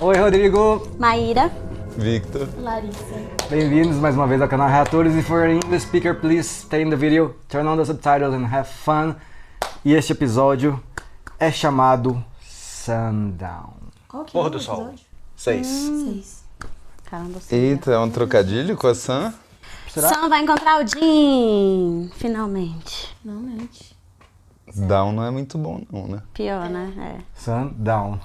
Oi, Rodrigo. Maíra. Victor. Larissa. Bem-vindos mais uma vez ao canal Reatores. If you're an English speaker, please stay in the video, turn on the subtitles and have fun. E este episódio é chamado Sundown. Qual que Pôr é o do sol. episódio? 6. 6. Caramba, você. Eita, é um trocadilho com a Sam? Será? Sam vai encontrar o Jim, finalmente. Finalmente. Down não é muito bom não, né? Pior, né? Sundown.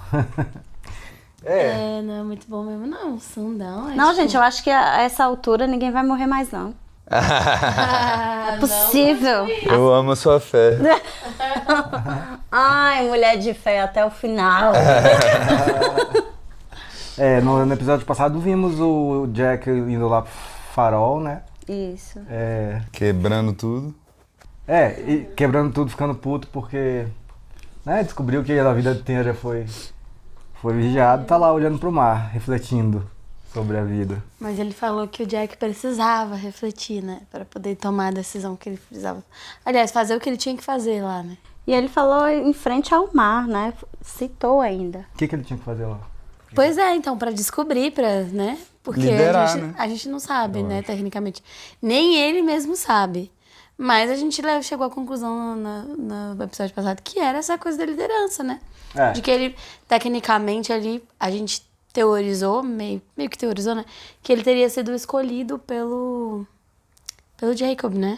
É, não é muito bom mesmo, não. Sundown. Não, gente, eu acho que a essa altura ninguém vai morrer mais, não. É Possível. Eu amo a sua fé. Ai, mulher de fé até o final. No episódio passado vimos o Jack indo lá pro farol, né? Isso. Quebrando tudo. E quebrando tudo, ficando puto porque descobriu que a vida inteira foi vigiado, tá lá olhando pro mar, refletindo sobre a vida. Mas ele falou que o Jack precisava refletir, né? Pra poder tomar a decisão que ele precisava. Aliás, fazer o que ele tinha que fazer lá, né? E ele falou em frente ao mar, né? Citou ainda. O que ele tinha que fazer lá? Pois é, então, pra descobrir, né? Porque Liderar, né? a gente não sabe, né, tecnicamente. Nem ele mesmo sabe. Mas a gente chegou à conclusão no episódio passado que era essa coisa da liderança, né? De que ele, tecnicamente, ali, a gente teorizou, meio que teorizou, né? Que ele teria sido escolhido pelo Jacob, né?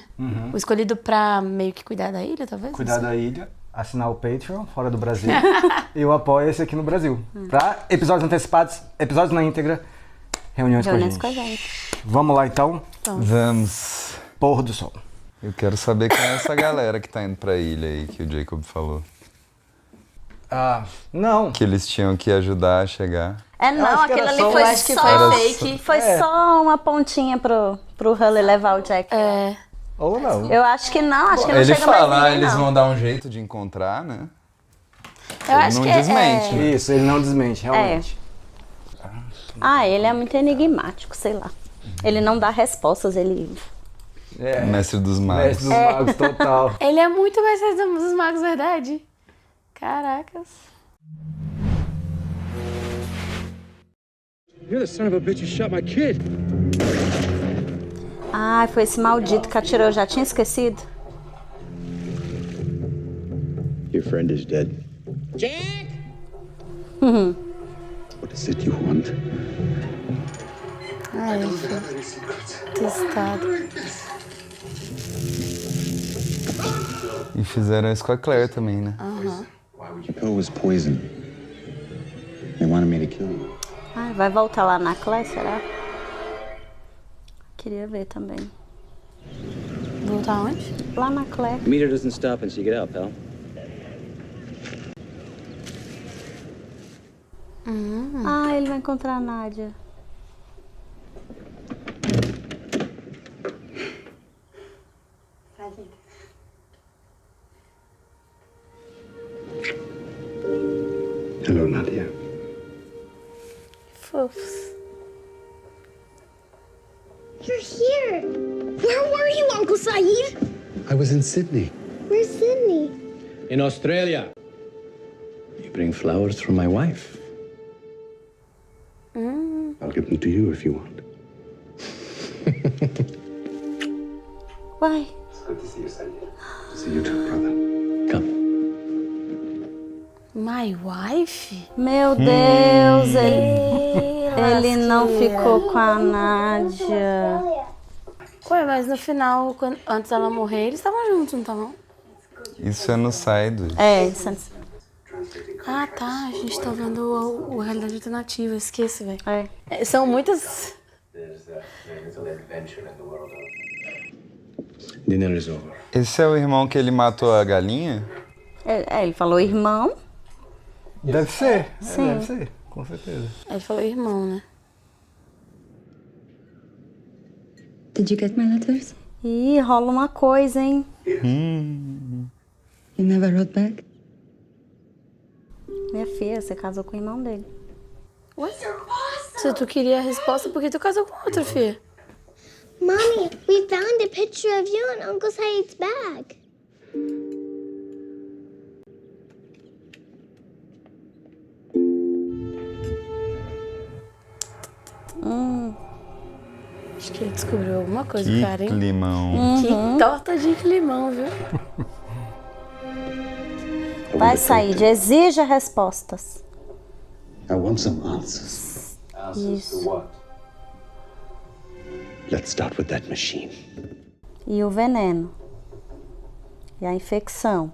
O escolhido pra meio que cuidar da ilha, talvez? Cuidar da ilha, assinar o Patreon fora do Brasil e o Apoia-se aqui no Brasil. Pra episódios antecipados, episódios na íntegra, reuniões com a gente. Vamos lá então? Vamos. Pôr do sol. Eu quero saber quem é essa galera que tá indo pra ilha aí, que o Jacob falou. Não. Que eles tinham que ajudar a chegar. Não, acho que aquilo era ali só- foi eu acho que só... foi fake. Foi só uma pontinha pro Hully levar o Jack. Ou não. Eu acho que não, acho que não Ele chega mais fala, ninguém, eles não. vão dar um jeito de encontrar, né? Eu acho não que desmente. né? Isso, ele não desmente, realmente. Ele é muito enigmático, sei lá. Ele não dá respostas, ele... Mestre dos magos. Mestre dos magos total. Ele é muito mais dos magos, verdade? Caracas. You're the son of a bitch who shot my kid. Ai, foi esse maldito que atirou, eu já tinha esquecido. Your friend is dead. Jack! What is it you want? Ai, testado. E fizeram isso com a Claire também, né? The pill was poison. They wanted me to kill you. Ai, vai voltar lá na Claire, será? Queria ver também. Voltar onde? Lá na Claire. The meter doesn't stop until you get out, pal. Ele vai encontrar a Nádia. Hello, Nadia. Fofos. You're here. Where were you, Uncle Saeed? I was in Sydney. Where's Sydney? In Australia. You bring flowers for my wife. I'll give them to you if you want. Uai, It's good to see you, Saeed. See you too, brother. Come. My wife? meu Deus, ele não ficou com a Nádia. Ué, mas no final, antes dela morrer, eles estavam juntos, não estavam? Isso é no Side. Isso é... Ah, tá. A gente tá vendo o Realidade Alternativa. Esqueci, velho. É. São muitas... Dinner is over. Esse é o irmão que ele matou a galinha? Ele falou irmão. Deve ser. Sim. Deve ser, com certeza. Ele falou irmão, né? Did you get my letters? Ih, rola uma coisa, hein? You never wrote back? Minha filha, você casou com o irmão dele. Ué? Se tu queria a resposta, por que tu casou com outro, filho? Mommy, we found a picture of you in Uncle Saeed's bag. Acho que ele descobriu alguma coisa, Que cara, hein? climão. Que torta de climão, viu? Vai, Said, exija respostas. I want some answers. Isso. Let's start with that machine. E o veneno. E a infecção.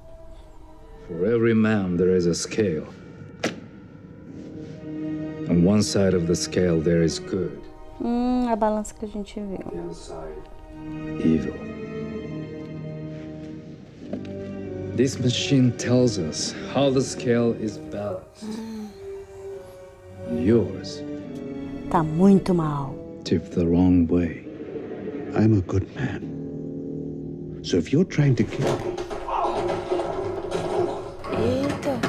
For every man, there is a scale. On one side of the scale, there is good, A balança que a gente viu. evil. This machine tells us how the scale is balanced. And yours Tá muito mal. tipped the wrong way. I'm a good man. So if you're trying to kill me, Eita.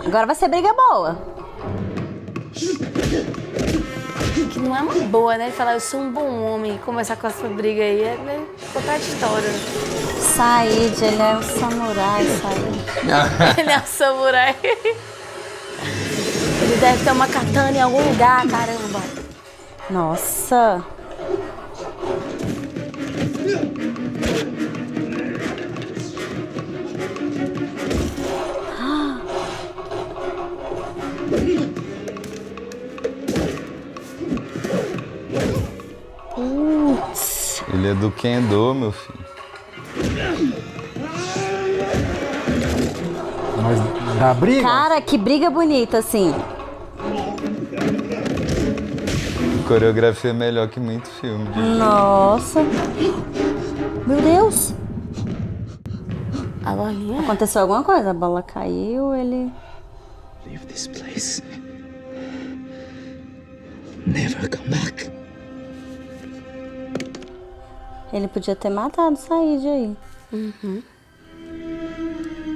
Agora vai ser briga boa. Que não é uma boa, né? Ele falar, eu sou um bom homem, e começar com essa briga aí é meio contraditório. Said, ele é um samurai, Said. Ele é um samurai. Ele deve ter uma katana em algum lugar, caramba. Nossa. Ele é do Kendo, meu filho. Mas dá briga? Cara, que briga bonita, assim. Coreografia é melhor que muito filme. Nossa. Meu Deus. A bolinha. Aconteceu alguma coisa? A bola caiu, ele... Leave this place. Never come back. Ele podia ter matado o Said aí.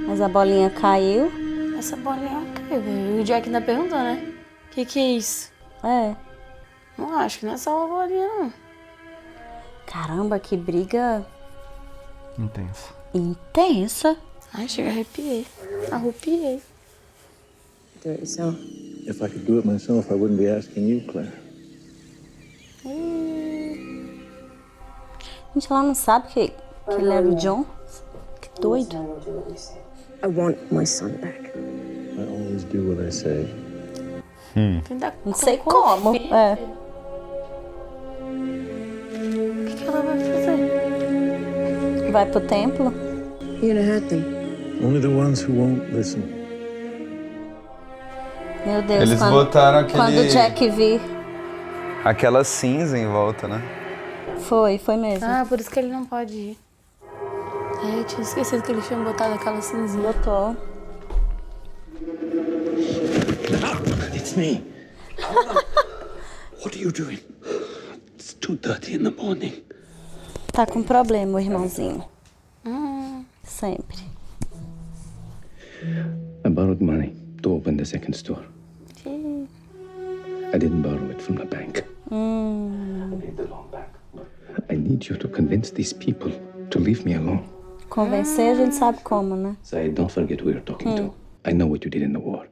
Mas a bolinha caiu. Essa bolinha é incrível. E o Jack ainda perguntou, né? Que é isso? É. Não, acho que não é só uma bolinha, não. Caramba, que briga Intenso. intensa. Ai, chega, arrepiei. Arrupiei. Do it yourself. If I could do it myself, I wouldn't be asking you, Claire. Gente, ela não sabe que ele era o John. Que doido. I want my son back. I always do what I say. Não sei como. É. O que ela vai fazer? Vai pro templo. You're gonna hurt them. Only the ones who won't listen. Meu Deus, Eles botaram aquele... quando o Jack vir. Aquela cinza em volta, né? Foi mesmo. Ah, por isso que ele não pode ir. É, eu tinha esquecido que ele tinha botado aquela cinzinha. Botou. it's me. What are you doing? It's 2:30 in the morning. Tá com problema, o irmãozinho. Sempre. I borrowed money to open the second store. I didn't borrow it from the bank. I paid the loan back. I need you to convince these people to leave me alone. Convencer a gente sabe como, né? Say, don't forget who you're talking to. I know what you did in the war.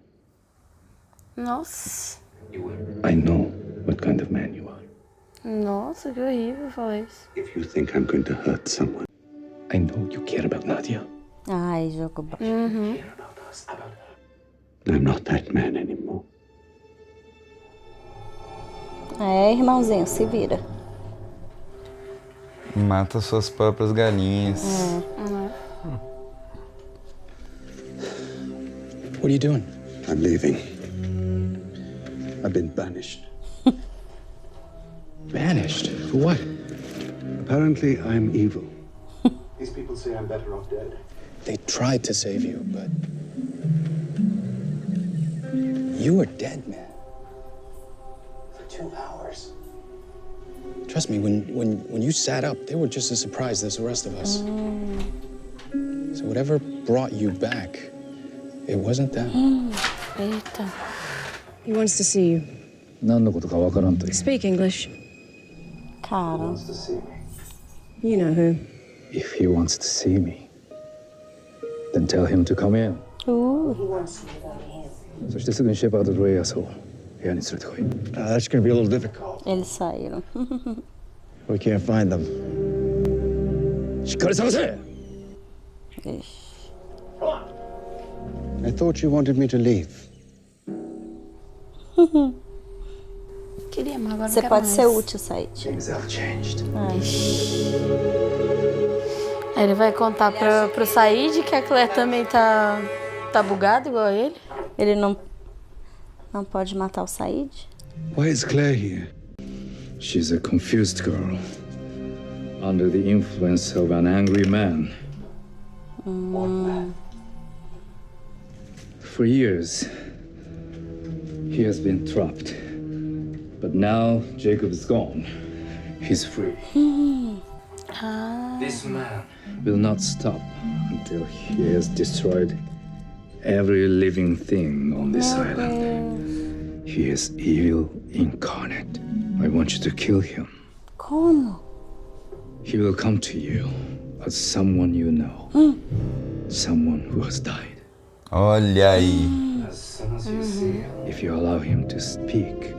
Nossa. I know what kind of man you are. Nossa, que horrível falar isso. If you think I'm going to hurt someone, I know you care about Nadia. Ai, jogo baixo. Care about us, about her. I'm not that man anymore. É, irmãozinho, se vira. Mata suas próprias galinhas. What are you doing? I'm leaving. I've been banished. Banished? For what? Apparently, I'm evil. These people say I'm better off dead. They tried to save you, but you were dead, man. For 2 hours. Trust me, when you sat up, they were just as surprised as the rest of us. So whatever brought you back, it wasn't them. Eita. He wants to see you. Speak English. Cara. To see me. You know who. If he wants to see me, then tell him to come in. そしてすぐにシェパードとレイヤスを部屋に連れてこい。That's gonna be a little difficult. Eles saíram. We can't find them. しっかり探せ! Ixi. I thought you wanted me to leave. Queria, mas agora Você não quero pode mais. ser útil, Said. Things have changed. Aí ele vai contar pro Said que a Claire também tá bugada igual a ele. Ele não pode matar o Said? Why is Claire here? She's a confused girl. Under the influence of an angry man. For years, he has been trapped. But now Jacob is gone. He's free. This man will not stop until he has destroyed every living thing on this island. He is evil incarnate. I want you to kill him. Como? He will come to you as someone you know. Someone who has died. Olha aí. As soon as you see him, if you allow him to speak,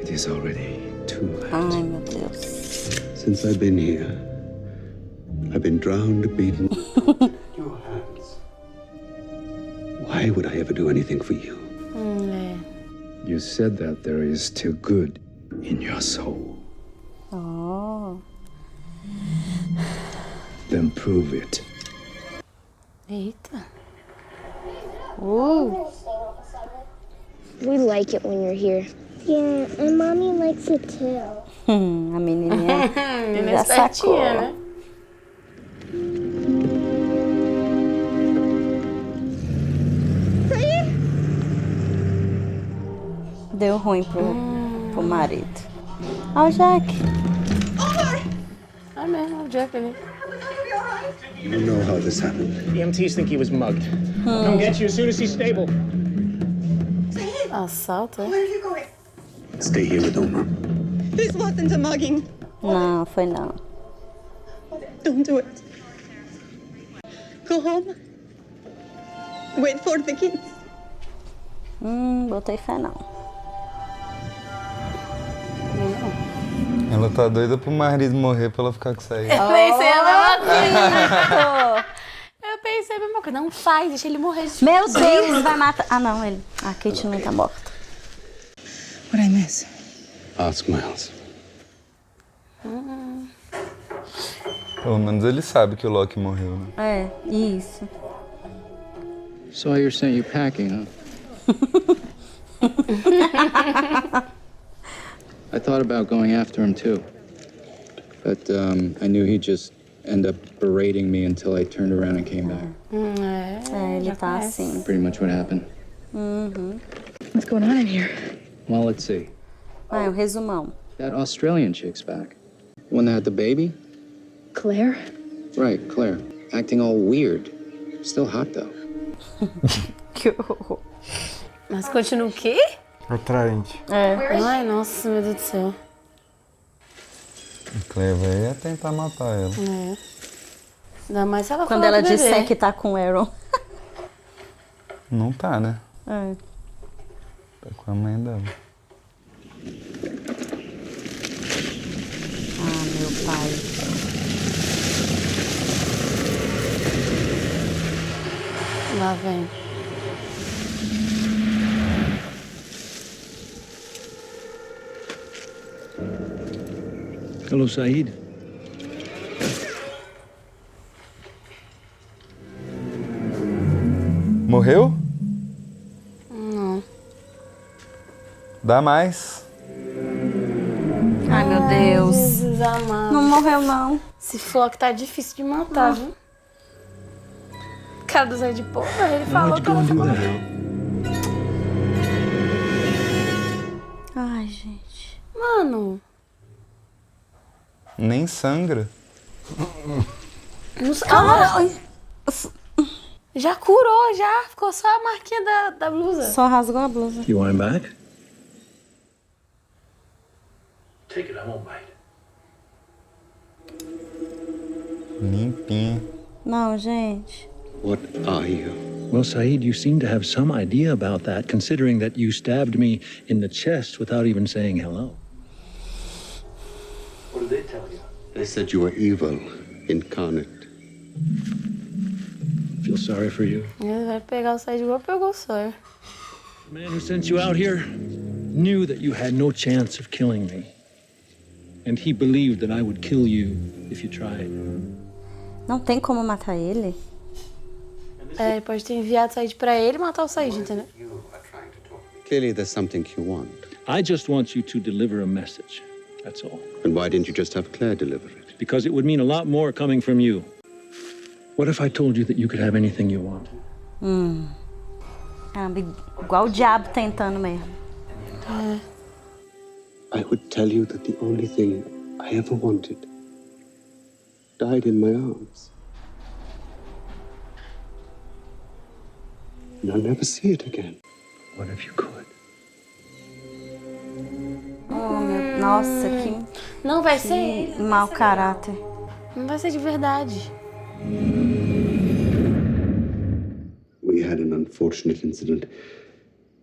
it is already too late. Ai, meu Deus. Since I've been here, I've been drowned, beaten. Your hands. Why would I ever do anything for you? You said that there is still good in your soul. Oh. Then prove it. Eita. We like it when you're here. Yeah, and Mommy likes it too. A menininha Menina já sacou. espertinha, né? Deu ruim pro marido. Ó, o Jack. Ah, mesmo, o Jack ali. You know how this happened. The EMTs think he was mugged. Come get you as soon as he's stable. Assalto, é? Stay here with Omar. This wasn't a mugging. Não, foi não. Don't do it. Go home. Wait for the kids. Botei fé não. Ela tá doida pro marido morrer pra ela ficar com isso aí. Eu pensei a mesma coisa. Eu pensei a mesma coisa. Não faz, deixa ele morrer. Meu Deus, vai matar. Ah, não, ele. A Kate não tá morta. What I miss? Ask Miles. Pelo menos ele sabe que o Loki morreu, né? É, isso. So you're saying you're packing, huh? I thought about going after him too. But I knew he'd just end up berating me until I turned around and came back. É, ele tá assim. Pretty much what happened. What's going on in here? Well, let's see. Vai, o resumão. That Australian chick's back. The one that had the baby? Claire? Right, Claire. Acting all weird. Still hot, though. Que horror. Mas continua o quê? Atraente. É. Ai, nossa, meu Deus do céu. O Clever ia tentar matar ela. É. Ainda mais se ela Quando falar ela do bebê. disser que tá com o Aaron. Não tá, né? É. Tá com a mãe dela. Ah, meu pai. Lá vem. Hello, Said. Morreu? Não. Dá mais. Ai, meu Deus. Jesus amado. Não morreu, não. Esse Flock tá difícil de matar, viu? Cara do Zé de porra, ele falou que ela ficou... Ai, gente. Mano, Nem sangra. não sei. Ah, já curou, já. Ficou só a marquinha da blusa. Só rasgou a blusa. You want him back? Take it, I won't bite. Limpinha. Não, gente. What are you? Well, Saeed, you seem to have some idea about that, considering that you stabbed me in the chest without even saying hello. What did they tell you? They said you were evil incarnate. Feel sorry for you. Ele vai pegar o Said igual pegou o Sawyer. The man who sent you out here knew that you had no chance of killing me. And he believed that I would kill you if you tried. Não tem como matar ele? É, ele pode ter enviado o Said pra ele matar o Said, entendeu? Clearly, there's something you want. I just want you to deliver a message. That's all. And why didn't you just have Claire deliver it? Because it would mean a lot more coming from you. What if I told you that you could have anything you want? Igual o diabo tentando mesmo. I would tell you that the only thing I ever wanted died in my arms. And I'll never see it again. What if you could? Oh, meu... Nossa, que... Não vai ser. Mau caráter. Não vai ser de verdade. We had an unfortunate incident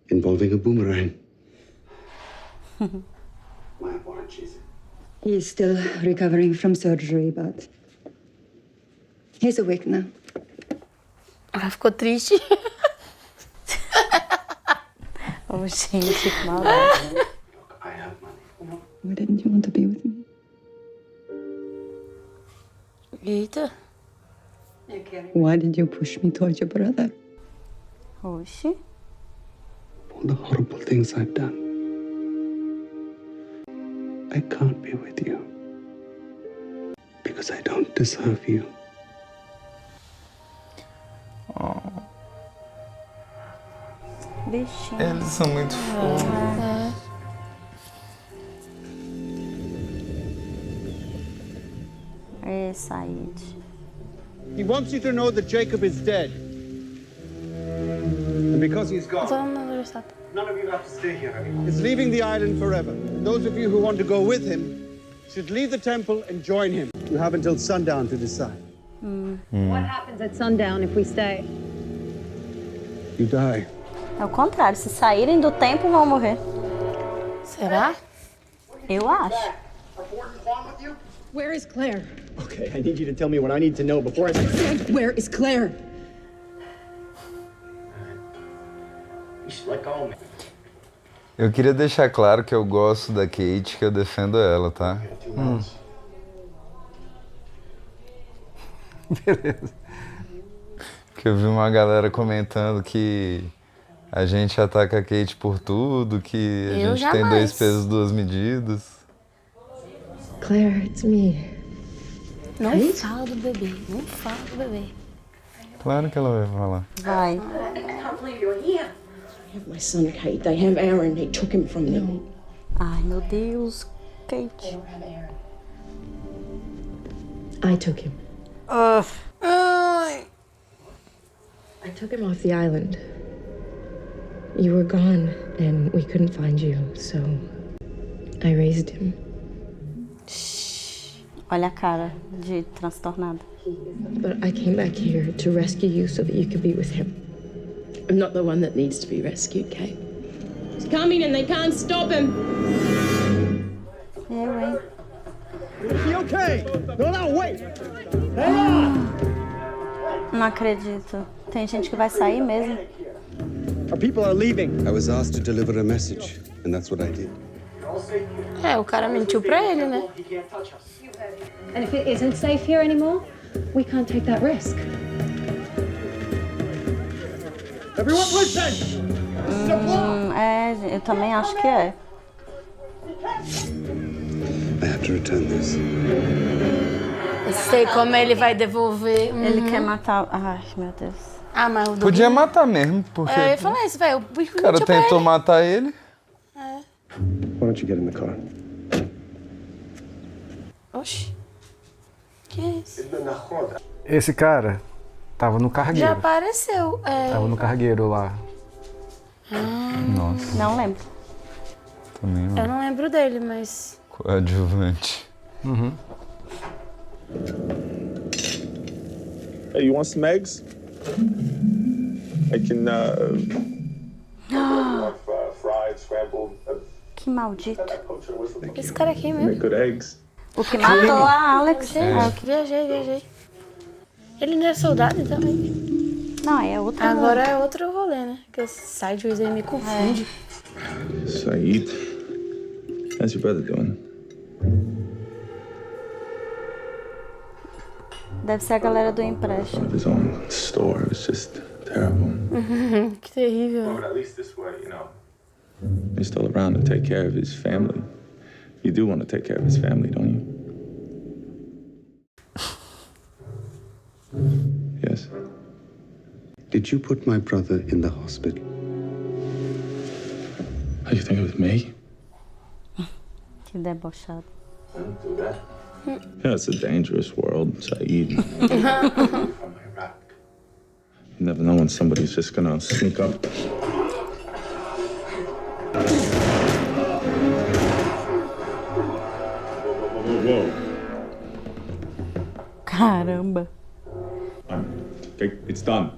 involving a boomerang. My apologies. He's still recovering from surgery, but he's awake now. Ela ficou triste. Oh, gente, que maldade. I have money. Why didn't you want to be with me? Eita. Why did you push me towards your brother? Oxi. All the horrible things I've done. I can't be with you because I don't deserve you. Bichinho. Eles são muito fofos. Said. He wants you to know that Jacob is dead. And because he's gone, none of you have to stay here anymore. He's leaving the island forever. Those of you who want to go with him should leave the temple and join him. You have until sundown to decide. What happens at sundown if we stay? You die. É o contrário, se saírem do templo vão morrer. Será? Eu acho. Where is Claire? Okay, I need you to tell me what I need to know before I Where is Claire? You should let go of me. Eu queria deixar claro que eu gosto da Kate, que eu defendo ela, tá? Beleza. Que eu vi uma galera comentando que a gente ataca a Kate por tudo, que a gente tem 2 pesos, 2 medidas. Claire, it's me. Não fala do bebê, não fala do bebê. Claro que ela vai falar. Vai. I can't believe you're here. I have my son, Kate. They have Aaron. They took him from them. Ai, meu Deus, Kate. I took him. Ai. I took him off the island. You were gone, and we couldn't find you, so I raised him. Olha a cara de transtornada. But I came back here to rescue you so that you could be with him. I'm not the one that needs to be rescued, Kate. He's coming and they can't stop him. Eu, hein? Is he okay? No, wait! Hang on! Não acredito. Tem gente que vai sair mesmo. Our people are leaving. I was asked to deliver a message, and that's what I did. É, o cara mentiu pra ele, né? And if it isn't safe here anymore, we can't take that risk. Everyone listen! Eu também acho que é. I have to return this. Eu sei como ele vai devolver. Ele quer matar... Ai, meu Deus. Ah, mas o Podia matar mesmo, porque Eu ia falar isso, velho. o cara tentou matar ele. Why don't you get in the car? Oxi. Que é isso? Esse cara tava no cargueiro. Já apareceu. Tava no cargueiro lá. Nossa, Não lembro. também Eu não lembro dele, mas... coadjuvante. Hey, you want some eggs? I can fried, scrambled. Que maldito. Esse cara aqui mesmo. Make good eggs. O que matou a Alex. Viajei. Ele não é soldado, então. Não, é outro. Agora é outro rolê, né? Porque esse Sideways aí me confunde. Saeed, how's your brother doing? Deve ser a galera do empréstimo. His own store was just terrible. Que terrível. But at least this way, you know, he's still around to take care of his family. You do want to take care of his family, don't you? Yes. Did you put my brother in the hospital? How do you think it was me? Que debochado. Don't do that. Yeah, it's a dangerous world, Saeed. You never know when somebody's just gonna sneak up. Whoa. Caramba. Okay, it's done.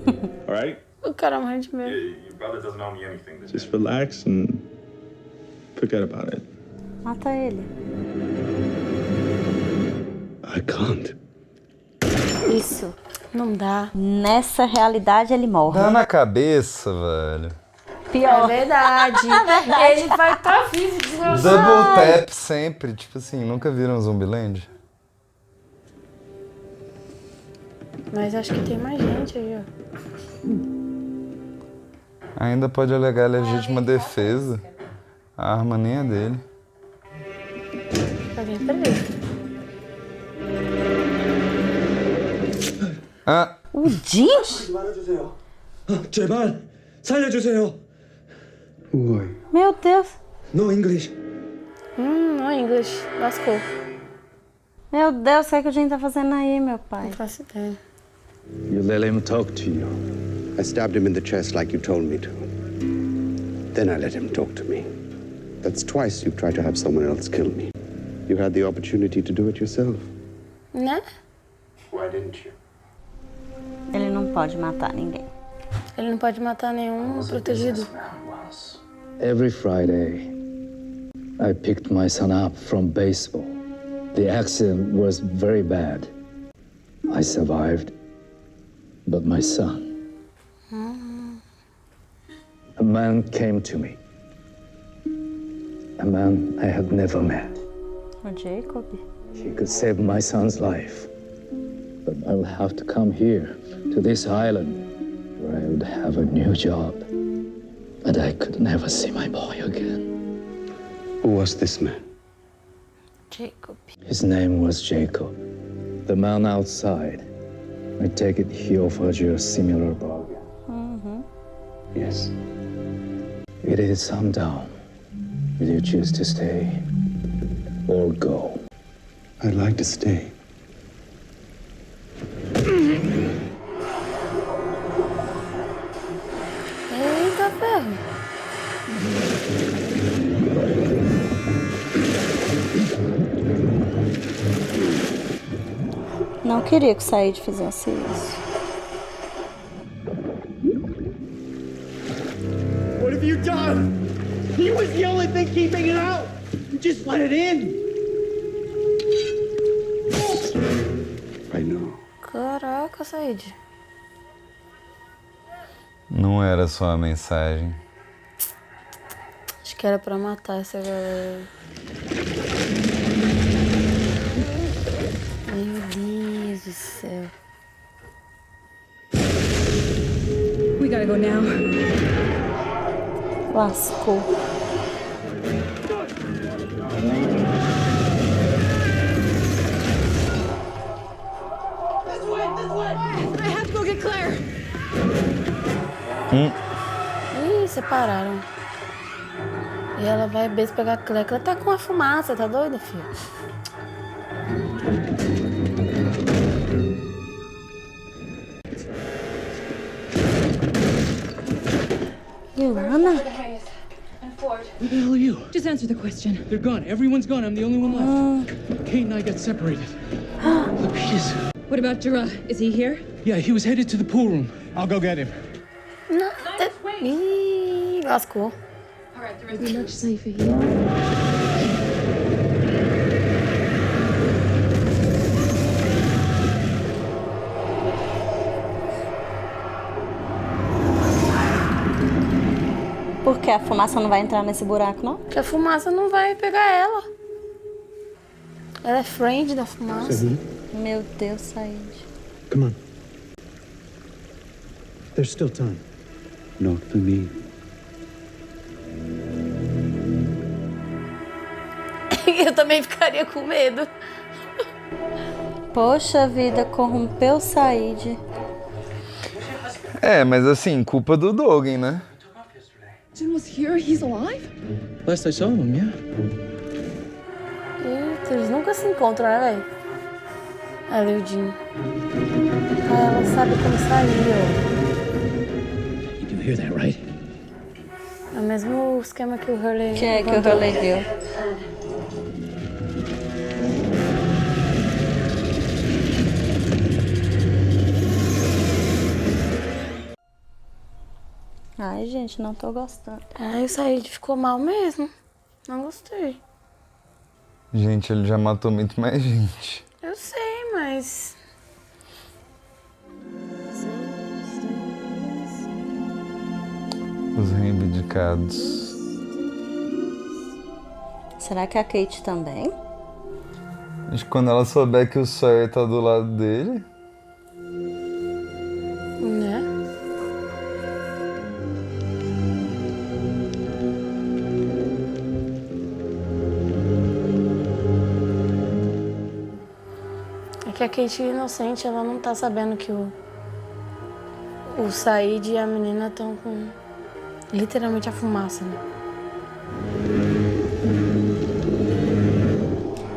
All right? O cara morre de medo. Your brother doesn't owe me anything. Just relax and forget about it. Mata ele. I can't. Isso. Não dá. Nessa realidade ele morre. Dá na cabeça, velho. Pior. É verdade. Ele vai estar vivo, desgraçado. Double tap sempre. Tipo assim, nunca viram Zumbiland? Mas acho que tem mais gente aí, ó. Ainda pode alegar legítima defesa. A arma nem é dele. Alguém preso. Ah. O Jim? 제발 살려주세요. Why? Meu Deus. No English. No English. Lascou. Meu Deus, o que é que o Jim tá fazendo aí, meu pai? Não faço ideia. You let him talk to you. I stabbed him in the chest like you told me to. Then I let him talk to me. That's twice you've tried to have someone else kill me. You had the opportunity to do it yourself. Né? Why didn't you? Ele não pode matar ninguém. Ele não pode matar nenhum protegido. Every Friday, I picked my son up from baseball. The accident was very bad. I survived, but my son. A man came to me. A man I had never met. O Jacob. He could save my son's life. But I will have to come here, to this island, where I would have a new job. And I could never see my boy again. Who was this man? Jacob. His name was Jacob. The man outside. I take it he offered you a similar bargain. Yes. It is sundown. Will you choose to stay or go? I'd like to stay. Eita, ferro. Não queria que o Saeed fizesse isso. What have you done? He was the only thing keeping it out. You just let it in. I know. Caraca, Saeed. Não era só a mensagem. Acho que era pra matar essa galera. Meu Deus do céu. We gotta go now. Lascou. I have to go get Claire. Ih, separaram. E ela vai beijo pegar a Claire. Ela tá com a fumaça, tá doida, filha? Ilana? Who the hell are you? Just answer the question. They're gone. Everyone's gone. I'm the only one left. Kate and I got separated. Look, What about Jura? Is he here? Yeah, he was headed to the pool room. I'll go get him. Ih, lascou. We're much safer here. Porque a fumaça não vai entrar nesse buraco, não? Porque a fumaça não vai pegar ela. Ela é friend da fumaça. Meu Deus, Said. Come on. There's still time. Not for me. Eu também ficaria com medo. Poxa vida, corrompeu Said. Mas assim, culpa do Dogen, né? Jin was here? He's alive? Last I saw him, yeah. Eita, eles nunca se encontram, né, velho? Ali o Jin. Ela sabe como sair, You do hear that, right? É o mesmo esquema que o Hurley... Que o Hurley viu. Ai, gente, não tô gostando. Ai, o Said ficou mal mesmo. Não gostei. Gente, ele já matou muito mais gente. Eu sei, mas... Os reivindicados. Será que a Kate também? Acho que quando ela souber que o Sawyer tá do lado dele... Né? É que a Kate inocente, ela não tá sabendo que o Said e a menina estão com literalmente a fumaça, né?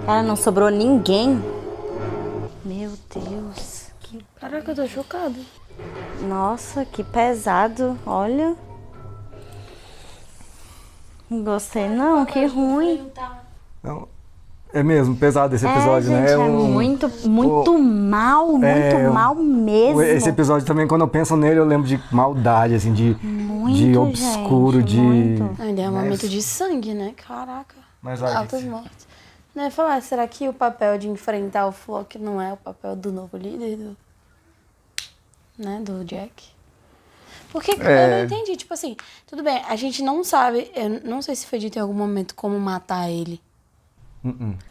Cara, não sobrou ninguém. Meu Deus. Caraca, eu tô chocada. Nossa, que pesado. Olha. Não gostei não, que ruim. Não, é mesmo, pesado esse episódio, gente, né? É muito mal mesmo. Esse episódio também, quando eu penso nele, eu lembro de maldade, assim, de obscuro, gente, de... muito. Ainda é um momento de sangue, né? Caraca. Mas vai, altas mortes. Não, eu ia falar, será que o papel de enfrentar o Flock não é o papel do novo líder, do Jack? Porque eu não entendi, tipo assim, tudo bem, a gente não sabe, eu não sei se foi dito em algum momento como matar ele.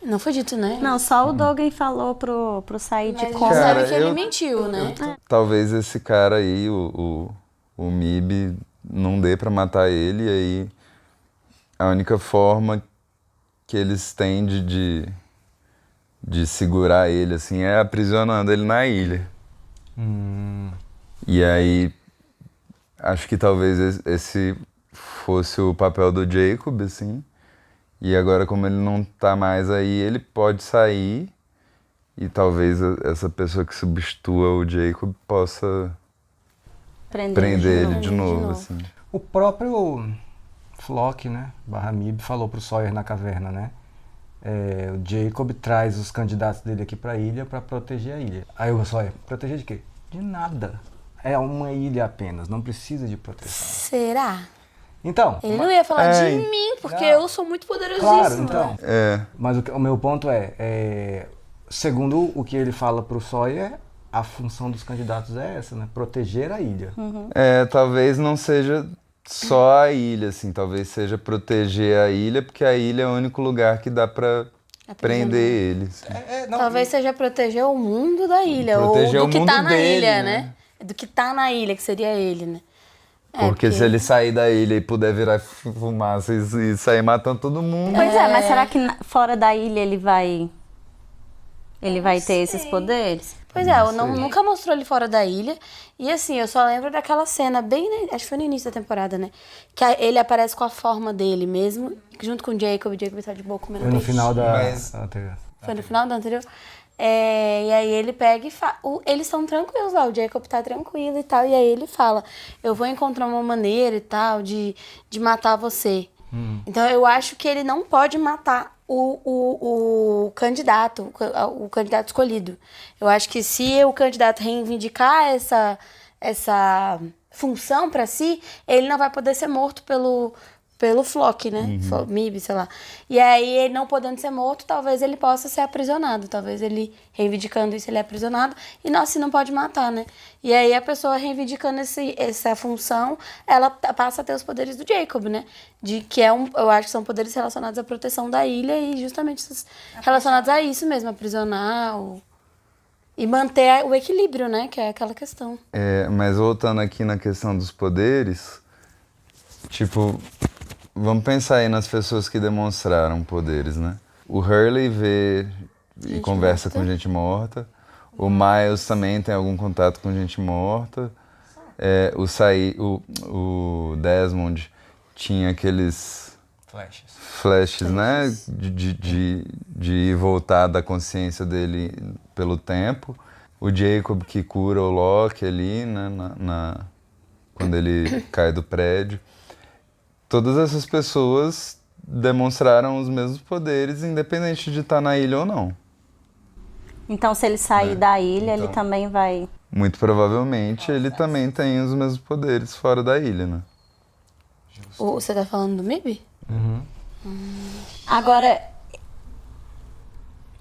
Não foi dito, né? Não, só o Dogen falou pro Said como. Sabe que ele mentiu, né? Talvez esse cara aí, o Mib, não dê pra matar ele, e aí a única forma que eles têm de segurar ele, assim, é aprisionando ele na ilha. E aí, acho que talvez esse fosse o papel do Jacob, assim. E agora, como ele não tá mais aí, ele pode sair e talvez essa pessoa que substitua o Jacob possa prender ele de novo, assim. O próprio Flock, né, /Mib, falou pro Sawyer na caverna, né? O Jacob traz os candidatos dele aqui pra ilha pra proteger a ilha. Aí o Sawyer, proteger de quê? De nada. É uma ilha apenas, não precisa de proteção. Será? Então... Ele não ia falar de mim, porque eu sou muito poderosíssimo. Claro, então. Mas o meu ponto segundo o que ele fala pro Sawyer, a função dos candidatos é essa, né? Proteger a ilha. Talvez não seja só a ilha, assim. Talvez seja proteger a ilha, porque a ilha é o único lugar que dá pra prender eles. Talvez seja proteger o mundo da ilha, ou do que tá na ilha, né? Do que tá na ilha, que seria ele, né? Porque se ele sair da ilha e puder virar fumaça e sair matando todo mundo... Pois mas será que fora da ilha ele vai ter esses poderes? Pois nunca mostrou ele fora da ilha. E assim, eu só lembro daquela cena acho que foi no início da temporada, né? Que ele aparece com a forma dele mesmo, junto com o Jacob tá de boa comendo peixe. Foi no final da anterior. Foi no final da anterior? E aí ele pega e eles estão tranquilos lá, o Jacob tá tranquilo e tal, e aí ele fala, eu vou encontrar uma maneira e tal de matar você. Então eu acho que ele não pode matar o candidato escolhido. Eu acho que se o candidato reivindicar essa função pra si, ele não vai poder ser morto pelo Flock, né? MIB, sei lá. E aí, ele não podendo ser morto, talvez ele possa ser aprisionado. Talvez ele, reivindicando isso, ele é aprisionado. E não, assim, não pode matar, né? E aí, a pessoa reivindicando essa função, ela passa a ter os poderes do Jacob, né? Eu acho que são poderes relacionados à proteção da ilha e justamente relacionados a isso mesmo, aprisionar e manter o equilíbrio, né? Que é aquela questão. Mas voltando aqui na questão dos poderes, tipo... Vamos pensar aí nas pessoas que demonstraram poderes, né? O Hurley vê e conversa com gente morta. O Miles também tem algum contato com gente morta. O Desmond tinha aqueles... Flashes, né? De ir e voltar da consciência dele pelo tempo. O Jacob que cura o Locke ali, né? Quando ele cai do prédio. Todas essas pessoas demonstraram os mesmos poderes, independente de estar na ilha ou não. Então, se ele sair da ilha, ele também vai... Muito provavelmente, ele também tem os mesmos poderes fora da ilha, né? Você tá falando do MIB? Agora,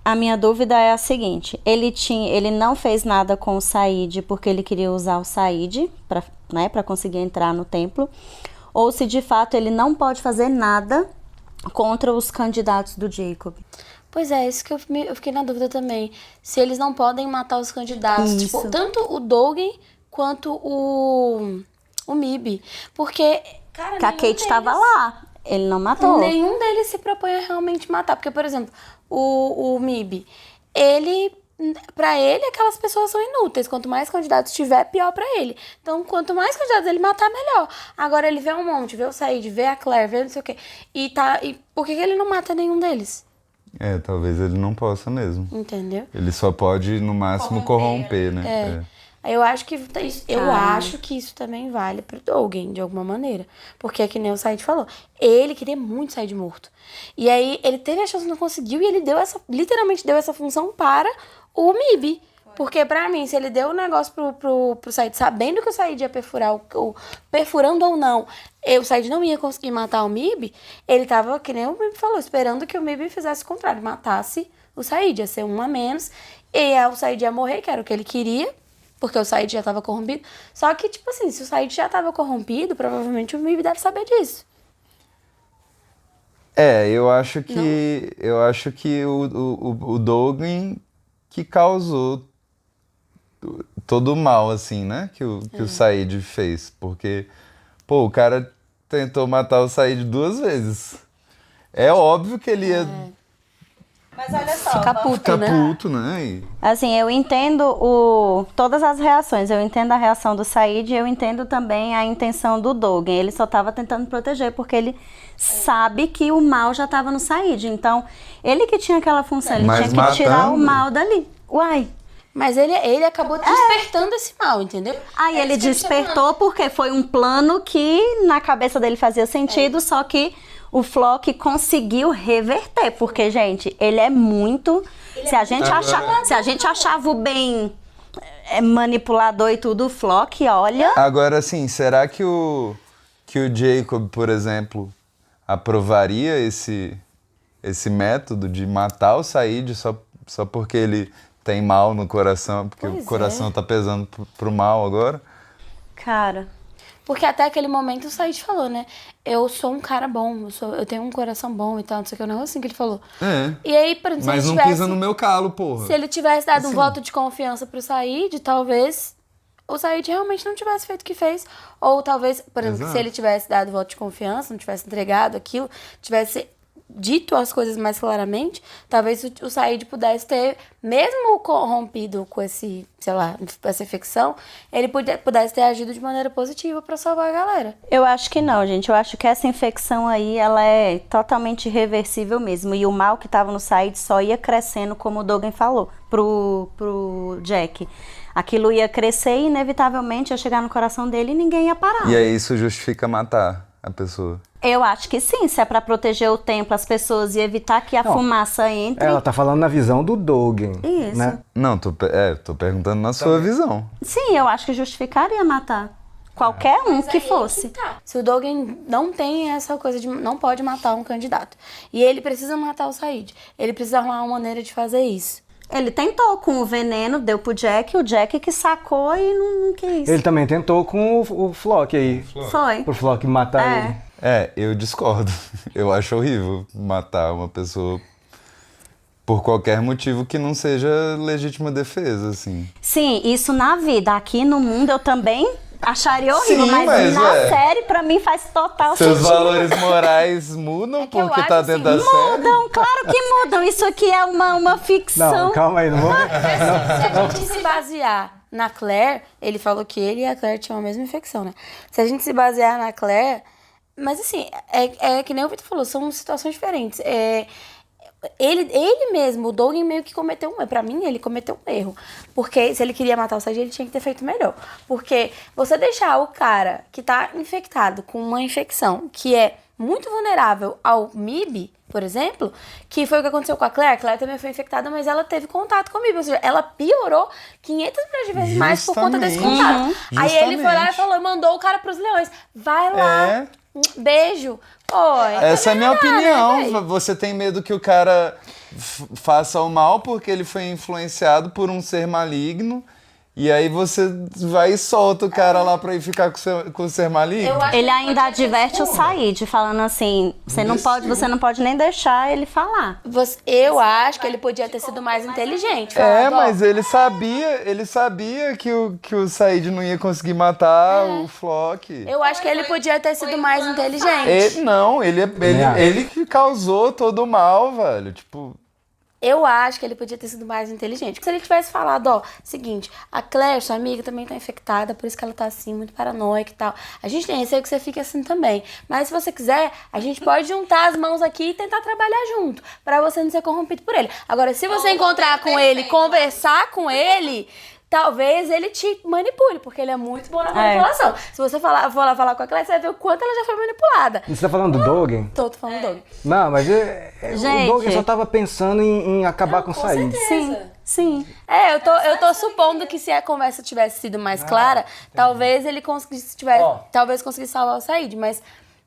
a minha dúvida é a seguinte. Ele não fez nada com o Said porque ele queria usar o Said para conseguir entrar no templo. Ou se de fato ele não pode fazer nada contra os candidatos do Jacob. Pois é, isso que eu fiquei na dúvida também. Se eles não podem matar os candidatos, tipo, tanto o Dogen quanto o MIB. Porque, cara, que a Kate estava lá, ele não matou. Nenhum deles se propõe a realmente matar. Porque, por exemplo, o MIB, ele... Pra ele, aquelas pessoas são inúteis. Quanto mais candidatos tiver, pior pra ele. Então, quanto mais candidatos ele matar, melhor. Agora, ele vê um monte, vê o Said, vê a Claire, vê não sei o quê. E por que ele não mata nenhum deles? Talvez ele não possa mesmo. Entendeu? Ele só pode, no máximo, corromper, né? Eu acho que isso também vale pro Dogen, de alguma maneira. Porque é que nem o Said falou. Ele queria muito sair de morto. E aí, ele teve a chance, não conseguiu, e ele literalmente deu essa função para o MIB. Porque pra mim, se ele deu o negócio pro Said, sabendo que o Said ia perfurar, perfurando ou não, o Said não ia conseguir matar o MIB, ele tava, que nem o MIB falou, esperando que o MIB fizesse o contrário, matasse o Said, ia ser um a menos, e o Said ia morrer, que era o que ele queria, porque o Said já tava corrompido. Só que, tipo assim, se o Said já tava corrompido, provavelmente o MIB deve saber disso. Eu acho que o Dogen que causou todo o mal, assim, né? Que o Said fez. Porque, o cara tentou matar o Said 2 vezes. É óbvio que ele ia... Mas olha só, ficar puto, né? Assim, eu entendo todas as reações. Eu entendo a reação do Said e eu entendo também a intenção do Dogen. Ele só estava tentando proteger porque ele sabe que o mal já estava no Said. Então, ele que tinha aquela função, ele tinha que tirar o mal dali. Uai. Mas ele acabou despertando esse mal, entendeu? Aí ele despertou porque foi um plano que na cabeça dele fazia sentido, só que o Flock conseguiu reverter, porque, gente, ele é muito... Se a gente achava o bem manipulador e tudo, o Flock, olha... Agora, assim, será que o Jacob, por exemplo, aprovaria esse método de matar o Said só porque ele tem mal no coração, porque o coração tá pesando pro mal agora? Cara... Porque até aquele momento o Said falou, né? Eu sou um cara bom, eu tenho um coração bom e tal, não sei o que, um negócio assim que ele falou. E aí, por exemplo, mas não pisa no meu calo, porra. Se ele tivesse dado um voto de confiança pro Said, talvez o Said realmente não tivesse feito o que fez. Ou talvez, por exemplo, se ele tivesse dado voto de confiança, não tivesse entregado aquilo, tivesse dito as coisas mais claramente, talvez o Said pudesse ter, mesmo corrompido com esse, sei lá, essa infecção, ele pudesse ter agido de maneira positiva pra salvar a galera. Eu acho que não, gente. Eu acho que essa infecção aí, ela é totalmente irreversível mesmo. E o mal que tava no Said só ia crescendo, como o Dogen falou, pro Jack. Aquilo ia crescer e, inevitavelmente, ia chegar no coração dele e ninguém ia parar. E aí isso justifica matar a pessoa? Eu acho que sim, se é pra proteger o templo, as pessoas e evitar que a fumaça entre... Ela tá falando na visão do Dogen. Isso. Né? Não, tô perguntando na sua visão. Sim, eu acho que justificaria matar. qualquer um que fosse. Se o Dogen não tem essa coisa de não pode matar um candidato, e ele precisa matar o Said, ele precisa arrumar uma maneira de fazer isso. Ele tentou com o veneno, deu pro Jack, o Jack que sacou e não quis. Ele também tentou com o Flock aí. Foi. Pro Flock matar ele. Eu discordo. Eu acho horrível matar uma pessoa por qualquer motivo que não seja legítima defesa, assim. Sim, isso na vida. Aqui no mundo eu também acharia horrível, Sim, mas na série pra mim faz total Seus sentido. valores morais mudam porque tá dentro da série? Mudam, claro que mudam. Isso aqui é uma ficção. Não, calma aí, não vou... Se a gente se basear na Claire, ele falou que ele e a Claire tinham a mesma infecção, né? Se a gente se basear na Claire... Mas assim, é que nem o Vitor falou, são situações diferentes. Ele mesmo, o Dogen meio que cometeu um erro. Pra mim, ele cometeu um erro. Porque se ele queria matar o Said, ele tinha que ter feito melhor. Porque você deixar o cara que tá infectado com uma infecção que é muito vulnerável ao MIB, por exemplo, que foi o que aconteceu com a Claire. A Claire também foi infectada, mas ela teve contato com o MIB. Ou seja, ela piorou 500 milhões de vezes mais por conta desse contato. Aí ele foi lá e falou, mandou o cara pros leões. Vai lá. Beijo. Oi. Essa é a minha opinião. Você tem medo que o cara faça o mal porque ele foi influenciado por um ser maligno. E aí você vai e solta o cara lá pra ir ficar com o ser maligno. Ele ainda adverte o Said, falando assim, você não pode nem deixar ele falar. Eu acho que ele podia ter sido mais inteligente. Mas ele sabia que o Said não ia conseguir matar o Flock. Eu acho que ele podia ter sido mais inteligente. Ele que causou todo o mal, velho. Tipo... Eu acho que ele podia ter sido mais inteligente. Se ele tivesse falado, seguinte, a Claire, sua amiga, também tá infectada, por isso que ela tá assim, muito paranoica e tal. A gente tem receio que você fique assim também. Mas se você quiser, a gente pode juntar as mãos aqui e tentar trabalhar junto, pra você não ser corrompido por ele. Agora, se você encontrar com ele, conversar com ele... Talvez ele te manipule, porque ele é muito bom na manipulação. Se você for lá falar com a Claire, você vai ver o quanto ela já foi manipulada. E você tá falando do Dogen? Tô falando do Dogen. Não, mas o Dogen só tava pensando em acabar com o Said. Sim. Eu tô supondo que se a conversa tivesse sido mais clara, talvez ele conseguisse salvar o Said, mas...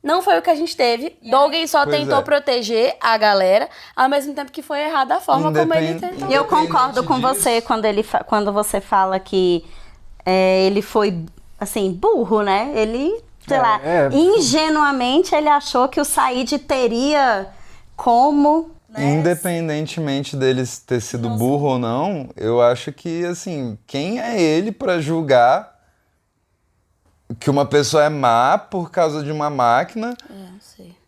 Não foi o que a gente teve. Dogen só tentou proteger a galera, ao mesmo tempo que foi errada a forma como ele tentou. E eu concordo com você quando você fala que ele foi, assim, burro, né? Ele, sei lá, ingenuamente ele achou que o Said teria como... Independentemente dele ter sido burro ou não, eu acho que, assim, quem é ele pra julgar que uma pessoa é má por causa de uma máquina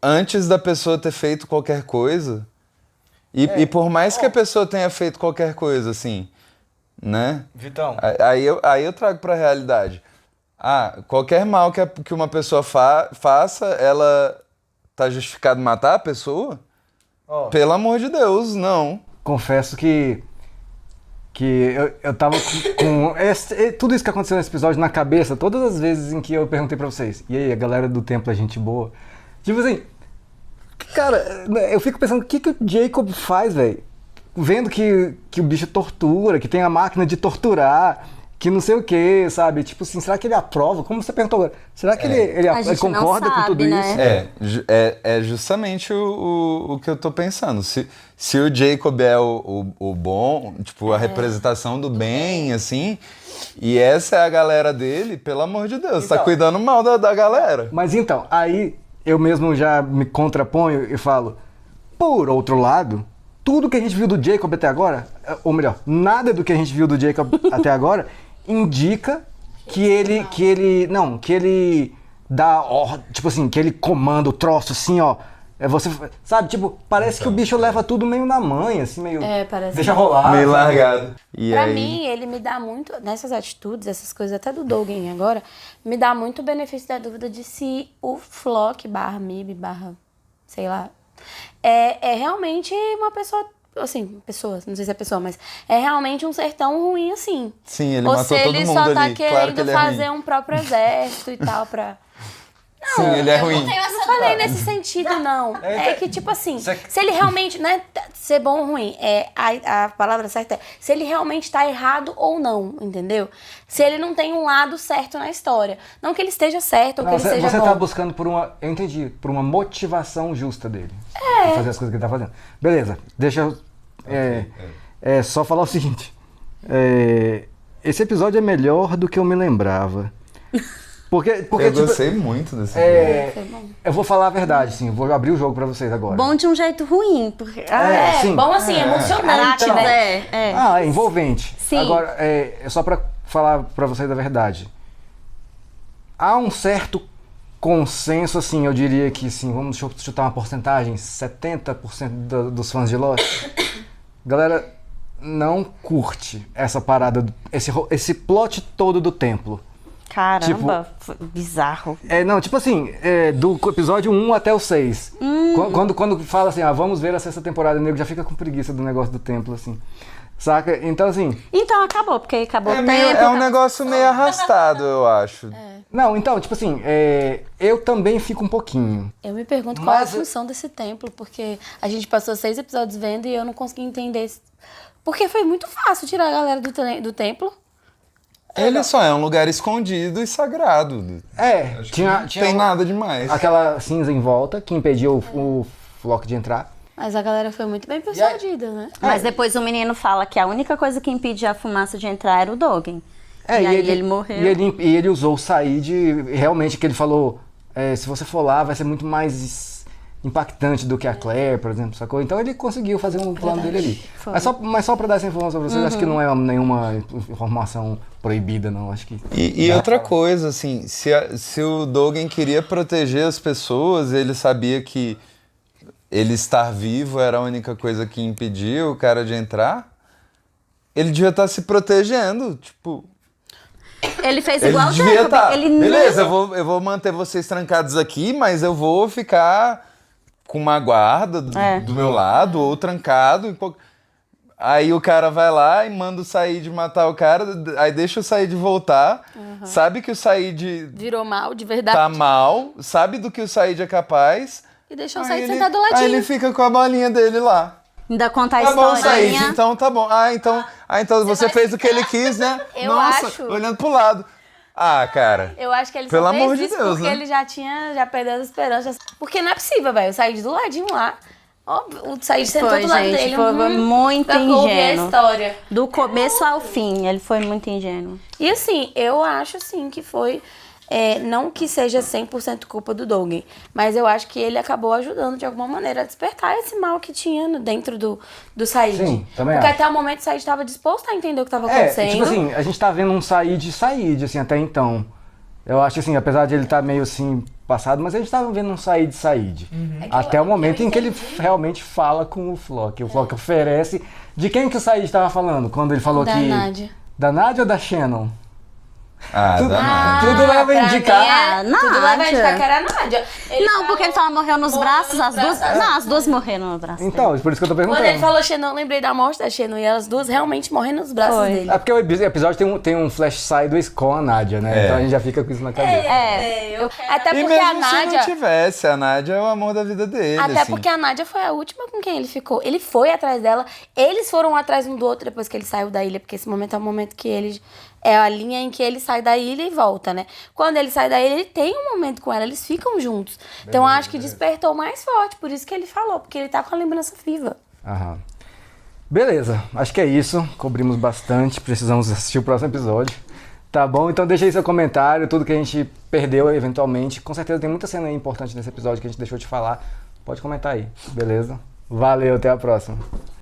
antes da pessoa ter feito qualquer coisa? E por mais que a pessoa tenha feito qualquer coisa, assim, né? Vitão. Aí eu trago pra realidade. Qualquer mal que uma pessoa faça, ela tá justificado matar a pessoa? Pelo amor de Deus, não. Confesso que eu tava com tudo isso que aconteceu nesse episódio na cabeça, todas as vezes em que eu perguntei pra vocês, e aí, a galera do templo é gente boa? Tipo assim, cara, eu fico pensando, o que o Jacob faz, velho? Vendo que o bicho tortura, que tem a máquina de torturar, que não sei o que, sabe? Tipo assim, será que ele aprova? Como você perguntou agora, será que ele concorda com tudo isso? É justamente o que eu tô pensando. Se o Jacob é o bom, tipo, a representação do bem, assim, e essa é a galera dele, pelo amor de Deus, então, tá cuidando mal da galera. Mas então, aí eu mesmo já me contraponho e falo, por outro lado, tudo que a gente viu do Jacob até agora, ou melhor, nada do que a gente viu do Jacob até agora, indica que ele dá, tipo assim, que ele comanda o troço assim, você, sabe, tipo, parece que o bicho leva tudo meio na manha, assim, meio, deixa rolar. Meio largado. Pra mim, ele me dá muito, nessas atitudes, essas coisas, até do Dogen agora, me dá muito benefício da dúvida de se o Flock /MIB sei lá, é realmente uma pessoa, assim, não sei se é pessoa, mas é realmente um ser tão ruim assim. Sim, ele matou todo mundo ali. Ou se ele só tá querendo fazer um próprio exército e tal pra... Sim, ele é ruim. Eu não falei nesse sentido, não. É que, tipo assim, se ele realmente, não é ser bom ou ruim, a palavra certa é se ele realmente tá errado ou não, entendeu? Se ele não tem um lado certo na história. Não que ele esteja certo ou que ele esteja Você bom. tá buscando por uma, eu entendi, por uma motivação justa dele. Pra fazer as coisas que ele tá fazendo. Beleza, deixa eu só falar o seguinte. Esse episódio é melhor do que eu me lembrava. Porque eu gostei muito desse episódio. Eu vou falar a verdade, sim. Vou abrir o jogo pra vocês agora. Bom de um jeito ruim. Porque... sim. Bom assim, emocionante, né? É envolvente. Sim. Agora, só pra falar pra vocês a verdade. Há um certo consenso, assim, eu diria que, sim, vamos chutar uma porcentagem, 70% dos fãs de Lost. Galera, não curte essa parada, esse plot todo do templo. Caramba, bizarro. Não, tipo assim, do episódio 1 até o 6. Quando fala assim, vamos ver a 6ª temporada, o nego já fica com preguiça do negócio do templo, assim. Saca? Então, assim... Então acabou, porque acabou o tempo. É um negócio meio arrastado, eu acho. Não, então, tipo assim, eu também fico um pouquinho. Eu me pergunto qual é a função desse templo, porque a gente passou 6 episódios vendo e eu não consegui entender. Porque foi muito fácil tirar a galera do templo. Ele só é um lugar escondido e sagrado. Tinha tem nada demais. Aquela cinza em volta que impedia o Flock de entrar. Mas a galera foi muito bem persuadida, né? Mas depois o menino fala que a única coisa que impedia a fumaça de entrar era o Dogen. E aí ele morreu. E ele usou o Said, realmente, que ele falou, se você for lá, vai ser muito mais impactante do que a Claire, por exemplo, sacou? Então ele conseguiu fazer um plano dele ali. Mas só pra dar essa informação pra vocês, acho que não é nenhuma informação proibida, não, acho que... E outra coisa, assim, se o Dogen queria proteger as pessoas, ele sabia que ele estar vivo era a única coisa que impedia o cara de entrar, ele devia estar se protegendo, tipo... Ele fez igual o Jacob. Beleza, não... eu vou manter vocês trancados aqui, mas eu vou ficar com uma guarda do meu lado, ou trancado. Aí o cara vai lá e manda o Said matar o cara, aí deixa o Said voltar, sabe que o Said... Virou mal, de verdade. Tá mal, sabe do que o Said é capaz... E deixou o Said sentado do ladinho. Aí ele fica com a bolinha dele lá. Ainda conta a história. Tá bom, historinha. Said, então tá bom. Então você fez o que ele quis, né? Nossa, olhando pro lado. Cara. Eu acho que ele pelo só fez amor de isso Deus, porque né? ele já perdeu as esperanças. Porque não é possível, velho. Eu saí do ladinho lá. Óbvio, o Said sentou do lado dele. Foi muito ingênuo. A história. Do começo ao fim, ele foi muito ingênuo. E assim, eu acho assim que foi... não que seja 100% culpa do Dogen, mas eu acho que ele acabou ajudando de alguma maneira a despertar esse mal que tinha dentro do Said. Sim, também porque acho. até o momento o Said estava disposto a entender o que estava acontecendo. Tipo assim, a gente tá vendo um Said, assim, até então. Eu acho assim, apesar de ele estar meio assim, passado, mas a gente tava vendo um Said. Até o momento em que ele realmente fala com o Flock. O Flock oferece... De quem que o Said estava falando quando ele falou da Nádia. Da Nádia ou da Shannon? Tudo leva a indicar. Tudo leva a indicar que era a Nádia. Não, porque ele só morreu nos braços, as duas. Não, as duas morreram nos braços. Então, por isso que eu tô perguntando. Quando ele falou Shannon, eu lembrei da morte da Shannon e as duas realmente morrendo nos braços dele. É porque o episódio tem um flash sideways com a Nádia, né? Então a gente já fica com isso na cabeça. Até porque mesmo a Nádia... se não tivesse, a Nádia é o amor da vida dele. Até assim. porque a Nádia foi a última com quem ele ficou. Ele foi atrás dela, eles foram atrás um do outro depois que ele saiu da ilha, porque esse momento é o momento que ele... É a linha em que ele sai da ilha e volta, né? Quando ele sai da ilha, ele tem um momento com ela, eles ficam juntos. Então eu acho que despertou mais forte, por isso que ele falou, porque ele tá com a lembrança viva. Beleza, acho que é isso. Cobrimos bastante, precisamos assistir o próximo episódio. Tá bom? Então deixa aí seu comentário, tudo que a gente perdeu eventualmente. Com certeza tem muita cena aí importante nesse episódio que a gente deixou de falar. Pode comentar aí, beleza? Valeu, até a próxima.